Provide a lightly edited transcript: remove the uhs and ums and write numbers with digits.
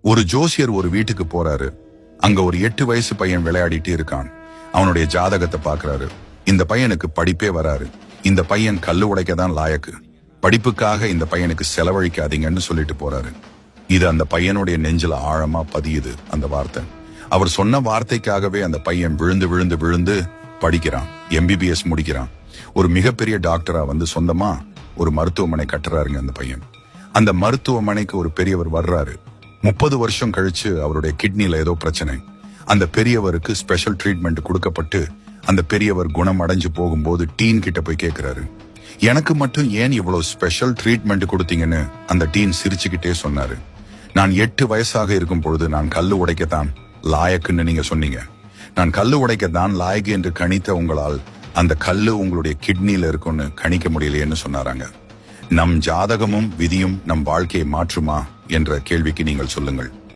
ஒரு ஜோசியர் ஒரு வீட்டுக்கு போறாரு. அங்க ஒரு 8 வயசு பையன் விளையாடிட்டு இருக்கான். அவனுடைய ஜாதகத்தை பாக்குறாரு. இந்த பையனுக்கு படிப்பே வராரு. இந்த பையன் கல்லு உடைக்க தான் லாயக்கு. படிப்புக்காக இந்த பையனுக்கு செலவழிக்காதீங்கன்னு சொல்லிட்டு போறாரு. இது அந்த பையனுடைய நெஞ்சில ஆழமா பதியுது அந்த வார்த்தை. அவர் சொன்ன வார்த்தைக்காகவே அந்த பையன் விழுந்து விழுந்து விழுந்து படிக்கிறான். MBBS முடிக்கிறான். ஒரு மிகப்பெரிய டாக்டரா வந்து சொந்தமா ஒரு மருத்துவமனை கட்டுறாருங்க அந்த பையன். அந்த மருத்துவமனைக்கு ஒரு பெரியவர் வர்றாரு. 30 வருஷம் கழிச்சு அவருடைய கிட்னில ஏதோ பிரச்சனை. அந்த பெரியவருக்கு ஸ்பெஷல் ட்ரீட்மெண்ட் கொடுக்கப்பட்டு அந்த பெரியவர் குணம் அடைஞ்சு போகும்போது டீன் கிட்ட போய் கேட்கிறாரு, எனக்கு மட்டும் ஏன் இவ்வளவு ஸ்பெஷல் ட்ரீட்மெண்ட் கொடுத்தீங்கன்னு அந்த டீன் சிரிச்சுக்கிட்டே சொன்னாரு. நான் 8 வயசாக இருக்கும் பொழுது நான் கல்லு உடைக்கத்தான் லாயக்குன்னு நீங்க சொன்னீங்க. நான் கல்லு உடைக்கத்தான் லாயக்கு என்று கணித்த உங்களால் அந்த கல்லு உங்களுடைய கிட்னில இருக்கும்னு கணிக்க முடியலையேன்னு சொன்னாராங்க. நம் ஜாதகமும் விதியும் நம் வாழ்க்கையை மாற்றுமா என்ற கேள்விக்கு நீங்கள் சொல்லுங்கள்.